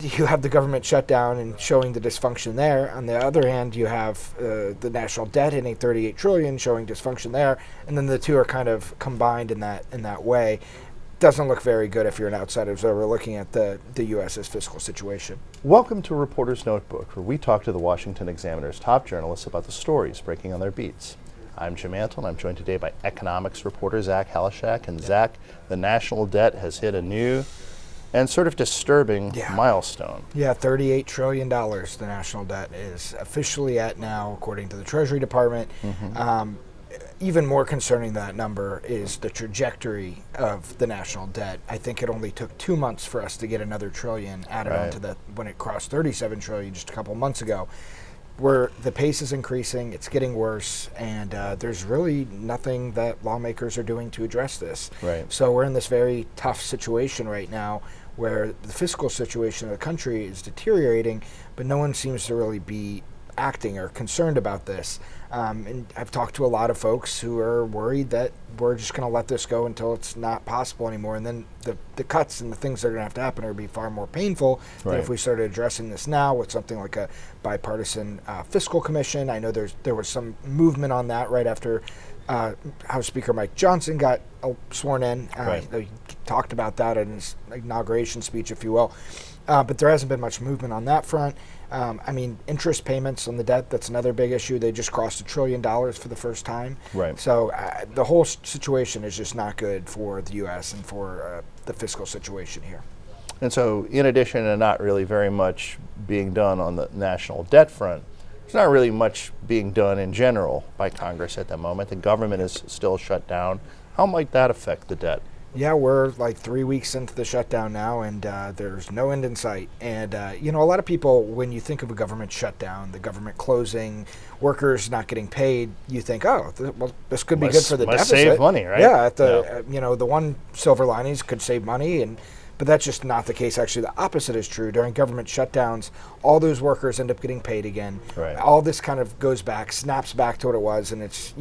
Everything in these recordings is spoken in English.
you have the government shutdown and showing the dysfunction there. On the other hand, you have the national debt hitting 38 trillion, showing dysfunction there, and then the two are kind of combined in that way. Doesn't look very good if you're an outsider observer looking at the U.S.'s fiscal situation. Welcome to Reporter's Notebook, where we talk to the Washington Examiner's top journalists about the stories breaking on their beats. I'm Jim Antle, and I'm joined today by economics reporter Zach Halaschak. And Zach, the national debt has hit a new and sort of disturbing milestone. Yeah, $38 trillion the national debt is officially at now, according to the Treasury Department. Even more concerning than that number is the trajectory of the national debt. I think it only took 2 months for us to get another trillion added onto that when it crossed 37 trillion just a couple months ago. Where the pace is increasing, it's getting worse, and there's really nothing that lawmakers are doing to address this. Right. So we're in this very tough situation right now where the fiscal situation of the country is deteriorating, but no one seems to really be acting or concerned about this. And I've talked to a lot of folks who are worried that we're just going to let this go until it's not possible anymore. And then the cuts and the things that are going to happen are going to be far more painful than if we started addressing this now with something like a bipartisan fiscal commission. I know there was some movement on that right after House Speaker Mike Johnson got sworn in. He talked about that in his inauguration speech, if you will. But there hasn't been much movement on that front. Interest payments on the debt, that's another big issue. They just crossed $1 trillion for the first time. Right. So the whole situation is just not good for the U.S. and for the fiscal situation here. And so in addition to not really very much being done on the national debt front, there's not really much being done in general by Congress at the moment. The government is still shut down. How might that affect the debt? Yeah, we're like 3 weeks into the shutdown now, and there's no end in sight. And, a lot of people, when you think of a government shutdown, the government closing, workers not getting paid, you think, this could be good for the deficit. Save money, right? Yeah, the one silver linings could save money, but that's just not the case. Actually, the opposite is true. During government shutdowns, all those workers end up getting paid again. Right. All this kind of goes back, snaps back to what it was, and it's,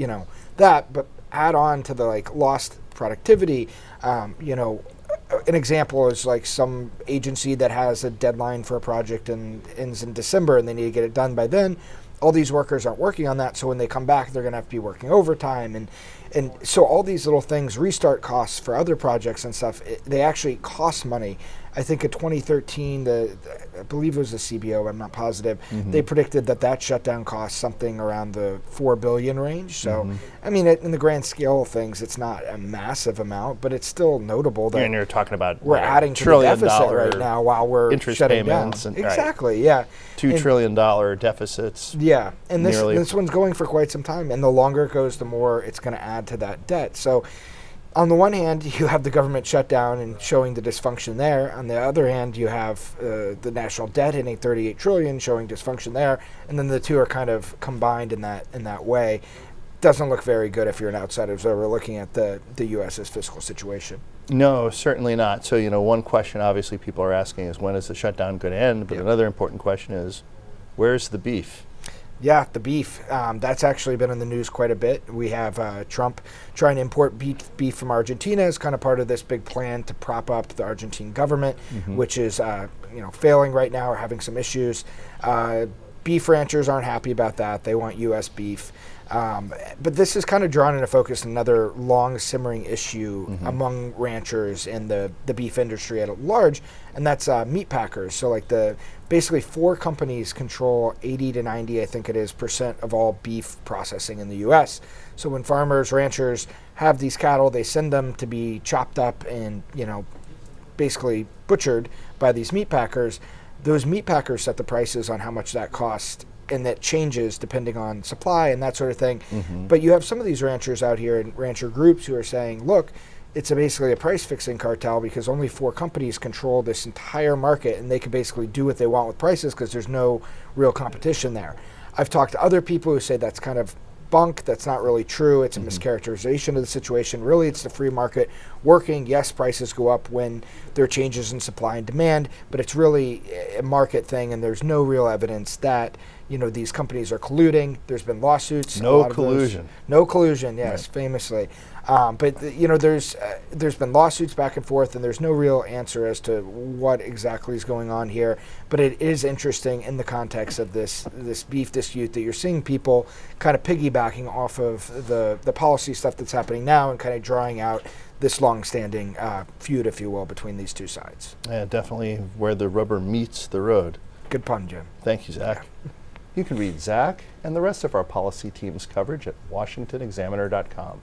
that, but add on to the lost productivity. An example is like some agency that has a deadline for a project and ends in December and they need to get it done by then. All these workers aren't working on that, so when they come back, they're going to have to be working overtime. And so all these little things, restart costs for other projects and stuff, they actually cost money. I think in 2013, I believe it was the CBO, I'm not positive, they predicted that shutdown cost something around the $4 billion range. So, in the grand scale of things, it's not a massive amount, but it's still notable that you're talking about we're adding to the deficit right now while we're interest shutting payments down. And, exactly, yeah. $2 trillion deficits. Yeah, and this one's going for quite some time, and the longer it goes, the more it's going to add to that debt. So on the one hand, you have the government shutdown and showing the dysfunction there. On the other hand, you have the national debt hitting 38 trillion, showing dysfunction there, and then the two are kind of combined in that way. Doesn't look very good if you're an outsider observer looking at the U.S.'s fiscal situation. No, certainly not. So, one question obviously people are asking is, when is the shutdown going to end? But another important question is, where's the beef? Yeah, the beef. That's actually been in the news quite a bit. We have Trump trying to import beef from Argentina as kind of part of this big plan to prop up the Argentine government, which is failing right now or having some issues. Beef ranchers aren't happy about that. They want U.S. beef. But this is kind of drawn into focus another long simmering issue among ranchers and the beef industry at large, and that's meat packers. So basically 4 companies control 80 to 90, I think it is, % of all beef processing in the U.S. So when farmers, ranchers have these cattle, they send them to be chopped up and, basically butchered by these meat packers. Those meat packers set the prices on how much that costs, and that changes depending on supply and that sort of thing. But you have some of these ranchers out here and rancher groups who are saying, look, it's basically a price-fixing cartel because only 4 companies control this entire market, and they can basically do what they want with prices because there's no real competition there. I've talked to other people who say that's kind of bunk. That's not really true. It's a mischaracterization of the situation. Really, it's the free market working. Yes, prices go up when there are changes in supply and demand, but it's really a market thing, and there's no real evidence that these companies are colluding. There's been lawsuits. No collusion. No collusion. Yes, Right. famously. But there's been lawsuits back and forth, and there's no real answer as to what exactly is going on here. But it is interesting in the context of this beef dispute that you're seeing people kind of piggybacking off of the policy stuff that's happening now and kind of drawing out this long-standing feud, if you will, between these two sides. Yeah, definitely where the rubber meets the road. Good pun, Jim. Thank you, Zach. You can read Zach and the rest of our policy team's coverage at washingtonexaminer.com.